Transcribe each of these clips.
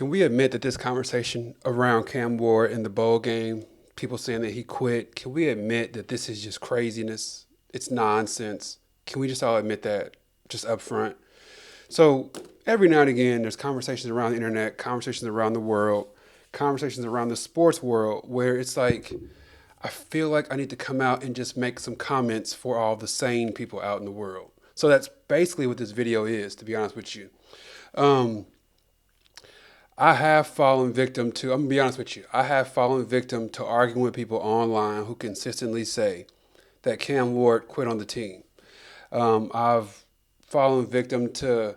Can we admit that this conversation around Cam Ward in the bowl game, people saying that he quit, can we admit that this is just craziness? It's nonsense. Can we just all admit that just up front? So every now and again, there's conversations around the internet, conversations around the world, conversations around the sports world where it's like, I feel like I need to come out and just make some comments for all the sane people out in the world. So that's basically what this video is, to be honest with you. Um, I have fallen victim to, I'm gonna be honest with you, I have fallen victim to arguing with people online who consistently say that Cam Ward quit on the team. I've fallen victim to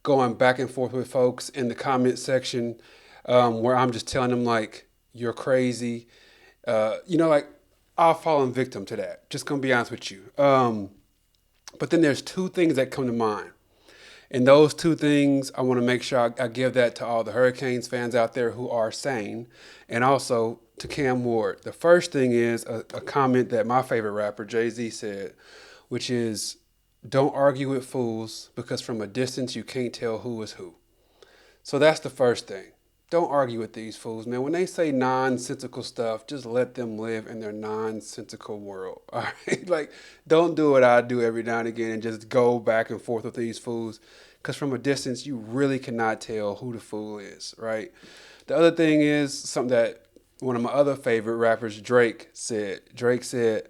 going back and forth with folks in the comment section where I'm just telling them, like, you're crazy. Like, I've fallen victim to that. Just gonna be honest with you. But then there's two things that come to mind. And those two things, I want to make sure I give that to all the Hurricanes fans out there who are sane, and also to Cam Ward. The first thing is a comment that my favorite rapper, Jay-Z, said, which is, don't argue with fools because from a distance you can't tell who is who. So that's the first thing. Don't argue with these fools, man. When they say nonsensical stuff, just let them live in their nonsensical world. All right? Like, don't do what I do every now and again and just go back and forth with these fools. Because from a distance, you really cannot tell who the fool is, right? The other thing is something that one of my other favorite rappers, Drake, said. Drake said,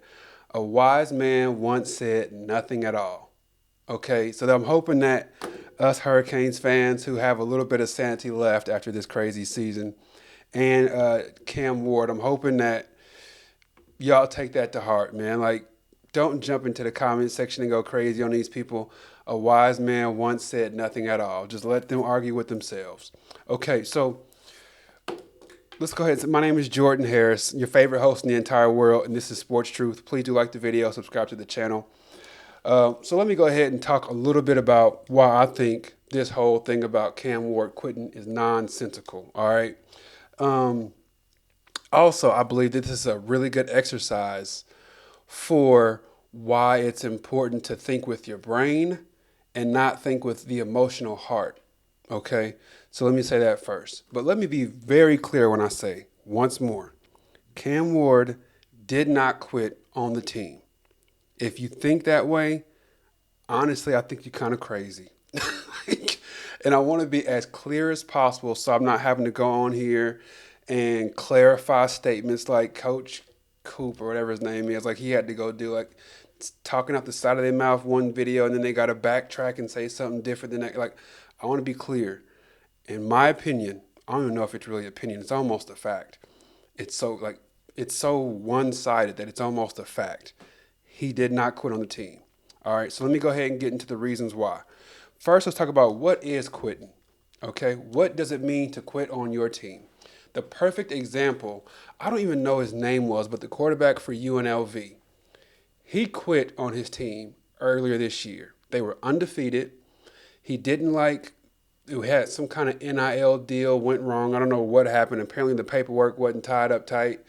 a wise man once said nothing at all. Okay, so I'm hoping that us Hurricanes fans who have a little bit of sanity left after this crazy season, and Cam Ward, I'm hoping that y'all take that to heart, man. Like, don't jump into the comment section and go crazy on these people. A wise man once said nothing at all. Just let them argue with themselves. Okay, so let's go ahead. My name is Jordan Harris, your favorite host in the entire world, and this is Sports Truth. Please do like the video, subscribe to the channel. So let me go ahead and talk a little bit about why I think this whole thing about Cam Ward quitting is nonsensical. All right. Also, I believe that this is a really good exercise for why it's important to think with your brain and not think with the emotional heart. Okay. So let me say that first. But let me be very clear when I say once more, Cam Ward did not quit on the team. If you think that way, honestly, I think you're kind of crazy. And I want to be as clear as possible so I'm not having to go on here and clarify statements like Coach Coop or whatever his name is. Like, he had to go do, like, talking out the side of their mouth one video and then they got to backtrack and say something different than that. Like, I want to be clear. In my opinion, I don't even know if it's really opinion. It's almost a fact. It's so one-sided that it's almost a fact. He did not quit on the team. All right, so let me go ahead and get into the reasons why. First, let's talk about what is quitting. Okay, what does it mean to quit on your team? The perfect example, I don't even know his name was, but the quarterback for UNLV, he quit on his team earlier this year. They were undefeated. He didn't like, it had some kind of NIL deal went wrong. I don't know what happened. Apparently the paperwork wasn't tied up tight,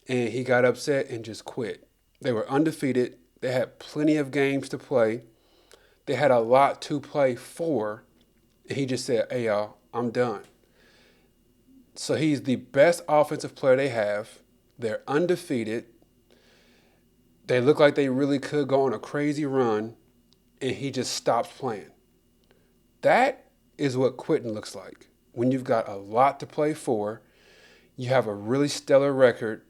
and he got upset and just quit. They were undefeated. They had plenty of games to play. They had a lot to play for. And he just said, hey, y'all, I'm done. So he's the best offensive player they have. They're undefeated. They look like they really could go on a crazy run. And he just stops playing. That is what quitting looks like. When you've got a lot to play for, you have a really stellar record,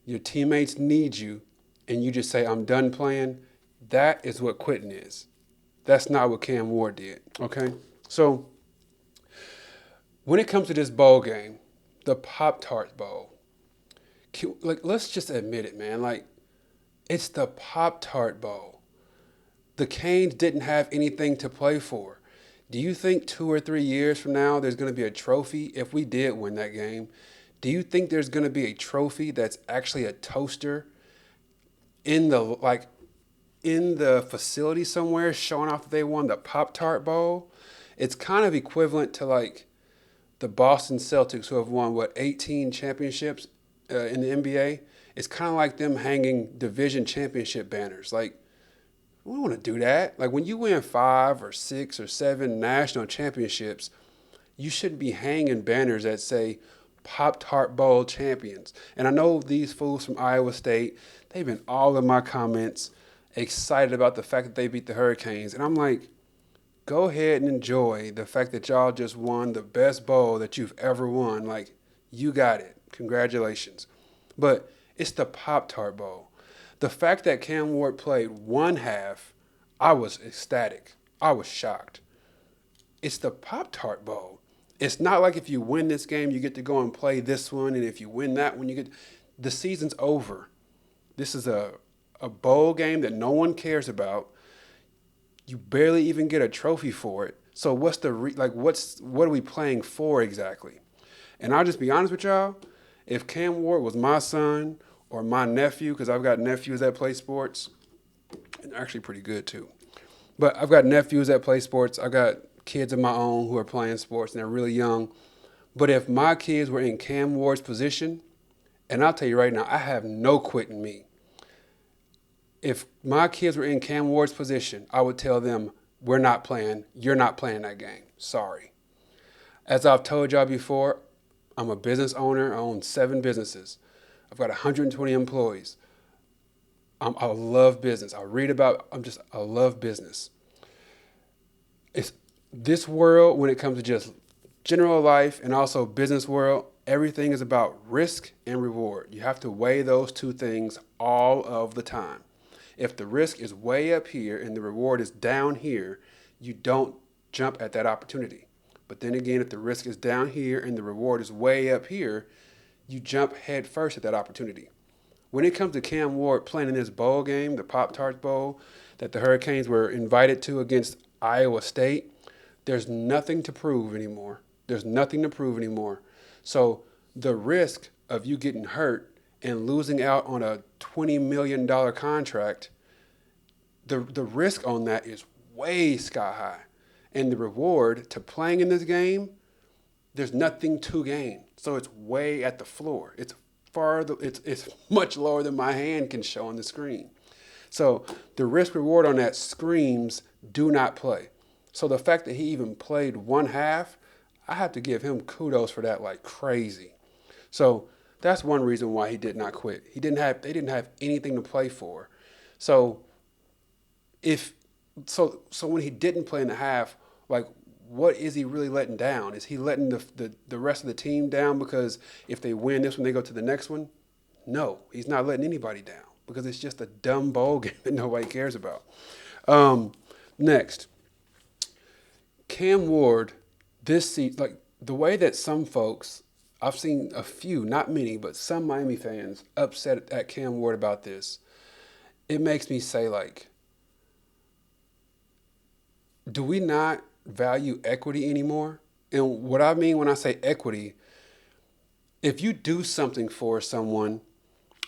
your teammates need you, and you just say, I'm done playing, that is what quitting is. That's not what Cam Ward did, okay? So when it comes to this bowl game, the Pop-Tart Bowl, let's just admit it, man. Like, it's the Pop-Tart Bowl. The Canes didn't have anything to play for. Do you think 2 or 3 years from now there's going to be a trophy if we did win that game? Do you think there's going to be a trophy that's actually a toaster in the facility somewhere showing off that they won the Pop-Tart Bowl? It's kind of equivalent to like the Boston Celtics, who have won 18 championships in the NBA. It's kind of like them hanging division championship banners. Like, we don't want to do that. Like, when you win 5 or 6 or 7 national championships, You shouldn't be hanging banners that say Pop-Tart Bowl champions. And I know these fools from Iowa State, they've been all in my comments excited about the fact that they beat the Hurricanes. And I'm like, go ahead and enjoy the fact that y'all just won the best bowl that you've ever won. Like, you got it. Congratulations. But it's the Pop-Tart Bowl. The fact that Cam Ward played one half, I was ecstatic. I was shocked. It's the Pop-Tart Bowl. It's not like if you win this game, you get to go and play this one, and if you win that one, you get the season's over. This is a bowl game that no one cares about. You barely even get a trophy for it. So what are we playing for exactly? And I'll just be honest with y'all, if Cam Ward was my son or my nephew, because I've got nephews that play sports, and they're actually pretty good too. But I've got nephews that play sports. I've got kids of my own who are playing sports and they're really young. But if my kids were in Cam Ward's position, and I'll tell you right now, I have no quit in me. If my kids were in Cam Ward's position, I would tell them, we're not playing. You're not playing that game. Sorry. As I've told y'all before, I'm a business owner. I own 7 businesses. I've got 120 employees. I love business. I love business. It's this world, when it comes to just general life and also business world, everything is about risk and reward. You have to weigh those two things all of the time. If the risk is way up here and the reward is down here, you don't jump at that opportunity. But then again, if the risk is down here and the reward is way up here, you jump head first at that opportunity. When it comes to Cam Ward playing in this bowl game, the Pop-Tarts Bowl, that the Hurricanes were invited to against Iowa State, there's nothing to prove anymore. There's nothing to prove anymore. So the risk of you getting hurt and losing out on a $20 million contract, the risk on that is way sky high. And the reward to playing in this game, there's nothing to gain. So it's way at the floor. It's much lower than my hand can show on the screen. So the risk reward on that screams do not play. So the fact that he even played one half, I have to give him kudos for that like crazy. So that's one reason why he did not quit. They didn't have anything to play for. So when he didn't play in the half, like, what is he really letting down? Is he letting the rest of the team down because if they win this one, they go to the next one? No, he's not letting anybody down because it's just a dumb bowl game that nobody cares about. Next, Cam Ward, this season, like the way that some folks, I've seen a few, not many, but some Miami fans upset at Cam Ward about this. It makes me say, like, do we not value equity anymore? And what I mean when I say equity, if you do something for someone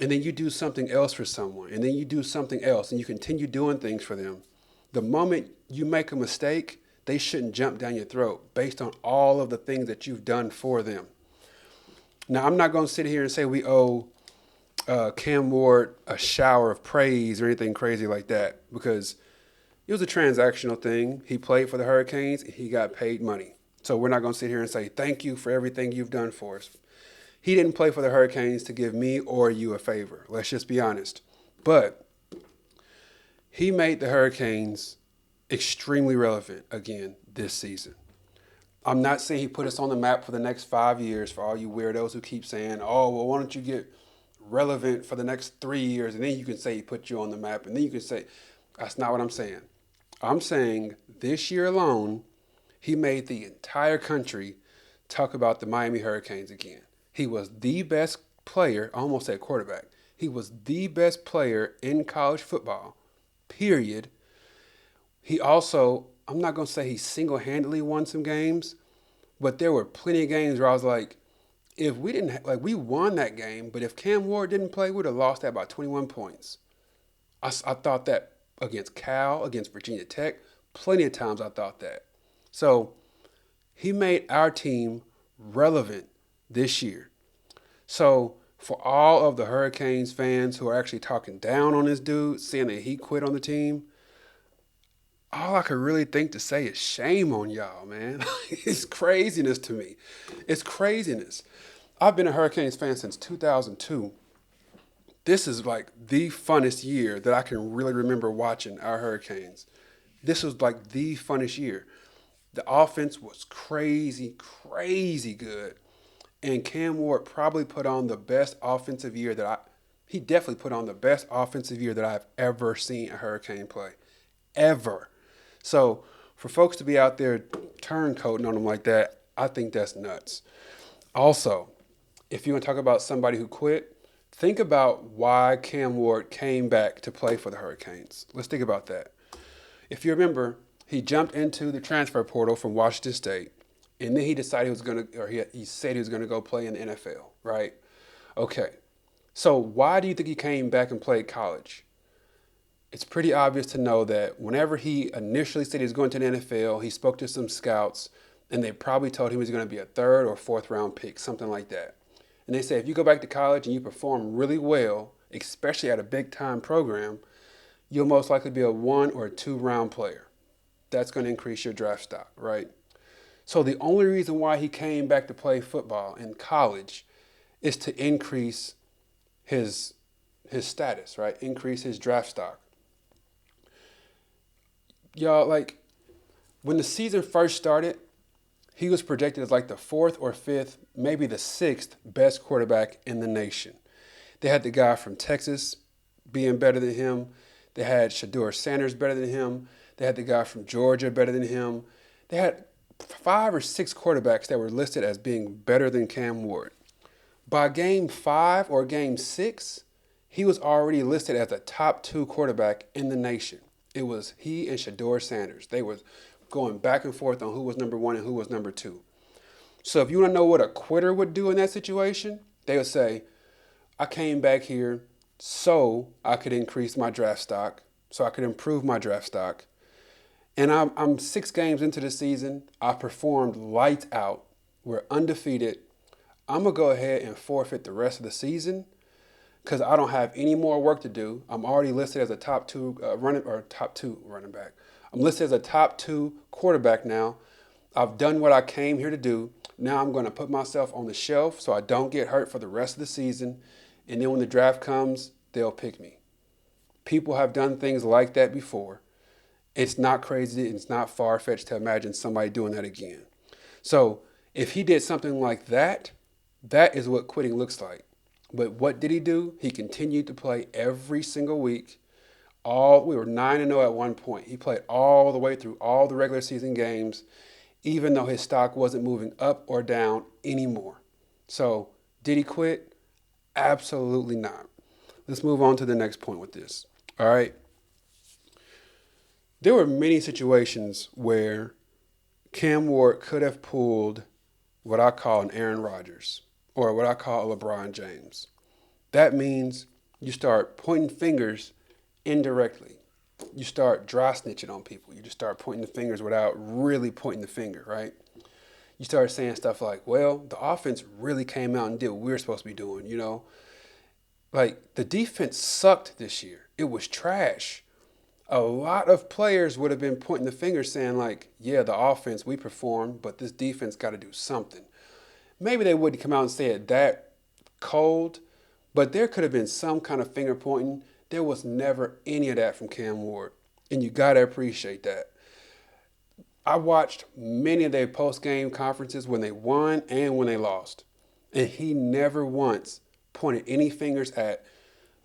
and then you do something else for someone and then you do something else and you continue doing things for them, the moment you make a mistake, they shouldn't jump down your throat based on all of the things that you've done for them. Now, I'm not going to sit here and say we owe Cam Ward a shower of praise or anything crazy like that because it was a transactional thing. He played for the Hurricanes. He got paid money. So we're not going to sit here and say, thank you for everything you've done for us. He didn't play for the Hurricanes to give me or you a favor. Let's just be honest. But he made the Hurricanes extremely relevant again this season. I'm not saying he put us on the map for the next 5 years for all you weirdos who keep saying, oh, well, why don't you get relevant for the next 3 years and then you can say he put you on the map and then you can say, that's not what I'm saying. I'm saying this year alone, he made the entire country talk about the Miami Hurricanes again. He was the best player, I almost said quarterback. He was the best player in college football, period. He also, I'm not going to say he single-handedly won some games, but there were plenty of games where I was like, if we didn't, like, we won that game, but if Cam Ward didn't play, we'd have lost that by 21 points. I thought that against Cal, against Virginia Tech, plenty of times I thought that. So he made our team relevant this year. So for all of the Hurricanes fans who are actually talking down on this dude, saying that he quit on the team, all I could really think to say is shame on y'all, man. It's craziness to me. It's craziness. I've been a Hurricanes fan since 2002. This is like the funnest year that I can really remember watching our Hurricanes. This was like the funnest year. The offense was crazy, crazy good. And Cam Ward probably put on the best offensive year he definitely put on the best offensive year that I've ever seen a Hurricane play. Ever. So for folks to be out there turncoating on him like that, I think that's nuts. Also, if you want to talk about somebody who quit, think about why Cam Ward came back to play for the Hurricanes. Let's think about that. If you remember, he jumped into the transfer portal from Washington State, and then he decided he was going to, or he said he was going to go play in the NFL, right? Okay. So why do you think he came back and played college? It's pretty obvious to know that whenever he initially said he was going to the NFL, he spoke to some scouts, and they probably told him he was going to be a third or fourth round pick, something like that. And they say if you go back to college and you perform really well, especially at a big time program, you'll most likely be a 1 or 2 round player. That's going to increase your draft stock, right? So the only reason why he came back to play football in college is to increase his status, right? Increase his draft stock. Y'all, like, when the season first started, he was projected as like the 4th or 5th, maybe the 6th best quarterback in the nation. They had the guy from Texas being better than him. They had Shedeur Sanders better than him. They had the guy from Georgia better than him. They had 5 or 6 quarterbacks that were listed as being better than Cam Ward. By game 5 or game 6, he was already listed as a top 2 quarterback in the nation. It was he and Shedeur Sanders. They were going back and forth on who was number 1 and who was number 2. So if you want to know what a quitter would do in that situation, they would say, I came back here so I could increase my draft stock, so I could improve my draft stock. And I'm 6 games into the season. I performed lights out. We're undefeated. I'm going to go ahead and forfeit the rest of the season because I don't have any more work to do. I'm already listed as a top 2 running back. I'm listed as a top 2 quarterback now. I've done what I came here to do. Now I'm going to put myself on the shelf so I don't get hurt for the rest of the season. And then when the draft comes, they'll pick me. People have done things like that before. It's not crazy. It's not far-fetched to imagine somebody doing that again. So if he did something like that, that is what quitting looks like. But what did he do? He continued to play every single week. We were 9-0 at one point. He played all the way through all the regular season games, even though his stock wasn't moving up or down anymore. So did he quit? Absolutely not. Let's move on to the next point with this. All right. There were many situations where Cam Ward could have pulled what I call an Aaron Rodgers or what I call a LeBron James. That means you start pointing fingers indirectly. You start dry snitching on people. You just start pointing the fingers without really pointing the finger, right? You start saying stuff like, well, the offense really came out and did what we were supposed to be doing, you know? Like, the defense sucked this year. It was trash. A lot of players would have been pointing the finger saying like, yeah, the offense, we performed, but this defense got to do something. Maybe they wouldn't come out and say it that cold, but there could have been some kind of finger pointing. There was never any of that from Cam Ward, and you got to appreciate that. I watched many of their post-game conferences when they won and when they lost, and he never once pointed any fingers at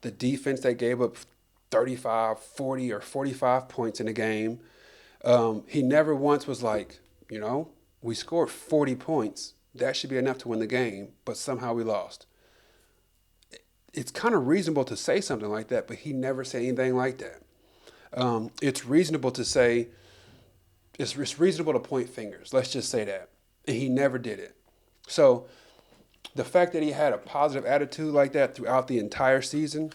the defense that gave up 35, 40, or 45 points in a game. He never once was like, we scored 40 points. That should be enough to win the game, but somehow we lost. It's kind of reasonable to say something like that, but he never said anything like that. It's reasonable to say, it's reasonable to point fingers. Let's just say that. And he never did it. So the fact that he had a positive attitude like that throughout the entire season,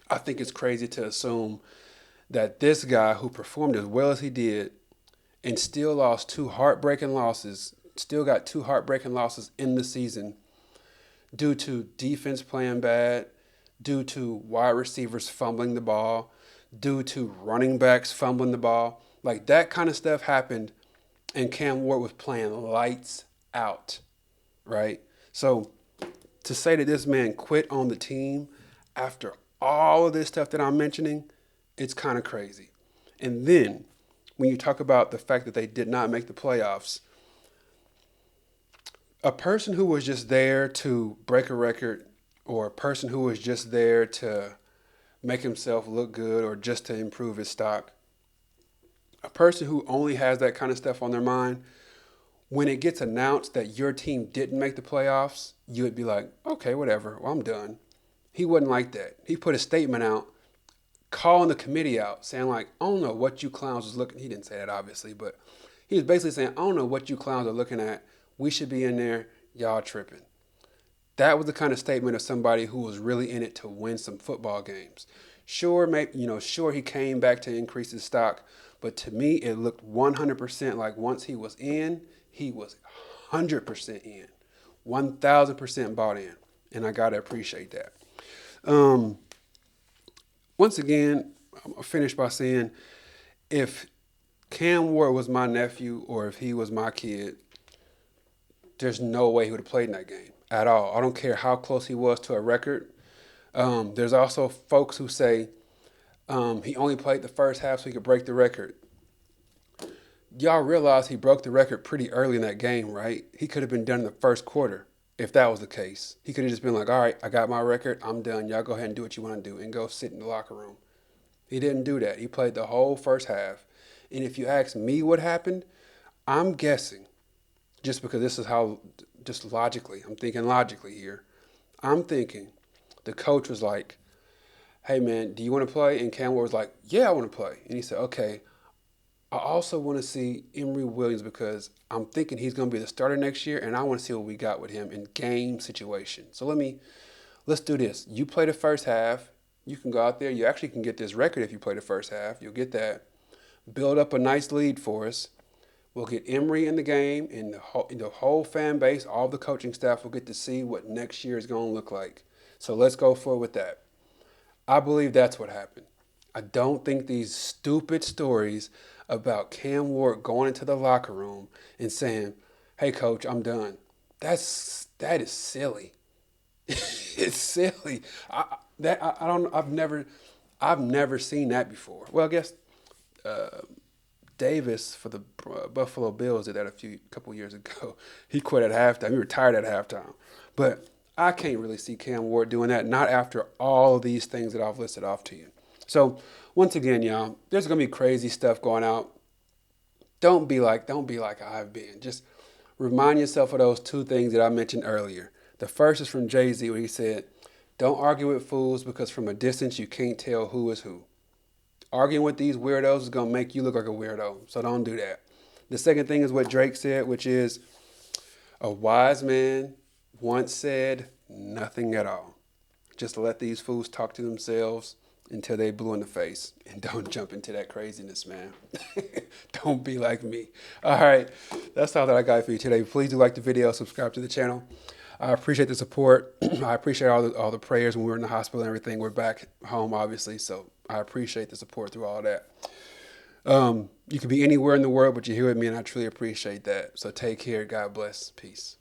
I think it's crazy to assume that this guy who performed as well as he did and still got 2 heartbreaking losses in the season due to defense playing bad, due to wide receivers fumbling the ball, due to running backs fumbling the ball. Like that kind of stuff happened, and Cam Ward was playing lights out, right? So to say that this man quit on the team after all of this stuff that I'm mentioning, it's kind of crazy. And then when you talk about the fact that they did not make the playoffs, a person who was just there to break a record, or a person who was just there to make himself look good or just to improve his stock, a person who only has that kind of stuff on their mind, when it gets announced that your team didn't make the playoffs, you would be like, okay, whatever, well, I'm done. He wasn't like that. He put a statement out calling the committee out, saying like, I don't know what you clowns was looking. He didn't say that obviously, but he was basically saying, I don't know what you clowns are looking at. We should be in there. Y'all tripping. That was the kind of statement of somebody who was really in it to win some football games. Sure, maybe, sure he came back to increase his stock, but to me it looked 100% like once he was in, he was 100% in, 1,000% bought in, and I gotta appreciate that. Once again, I'll finish by saying, if Cam Ward was my nephew or if he was my kid, there's no way he would have played in that game at all. I don't care how close he was to a record. There's also folks who say he only played the first half so he could break the record. Y'all realize he broke the record pretty early in that game, right? He could have been done in the first quarter if that was the case. He could have just been like, all right, I got my record. I'm done. Y'all go ahead and do what you want to do and go sit in the locker room. He didn't do that. He played the whole first half. And if you ask me what happened, I'm guessing, just because this is how, just logically, I'm thinking logically here. I'm thinking the coach was like, hey, man, do you want to play? And Cam Ward was like, yeah, I want to play. And he said, okay, I also want to see Emory Williams because I'm thinking he's going to be the starter next year, and I want to see what we got with him in game situation. So let's do this. You play the first half. You can go out there. You actually can get this record if you play the first half. You'll get that. Build up a nice lead for us. We'll get Emory in the game, and the whole fan base, all the coaching staff will get to see what next year is going to look like. So let's go forward with that. I believe that's what happened. I don't think these stupid stories about Cam Ward going into the locker room and saying, hey, coach, I'm done. That is silly. It's silly. I've never seen that before. Well, I guess Davis for the Buffalo Bills did that a couple years ago. He quit at halftime. He retired at halftime. But I can't really see Cam Ward doing that, not after all of these things that I've listed off to you. So once again, y'all, there's gonna be crazy stuff going out. Don't be like I've been. Just remind yourself of those two things that I mentioned earlier. The first is from Jay-Z, where he said, don't argue with fools because from a distance you can't tell who is who. Arguing with these weirdos is going to make you look like a weirdo, so don't do that. The second thing is what Drake said, which is, a wise man once said nothing at all. Just let these fools talk to themselves until they blue in the face, and don't jump into that craziness, man. Don't be like me. All right, that's all that I got for you today. Please do like the video, subscribe to the channel. I appreciate the support. I appreciate all the prayers when we were in the hospital and everything. We're back home, obviously, so I appreciate the support through all that. You could be anywhere in the world, but you're here with me, and I truly appreciate that. So take care. God bless. Peace.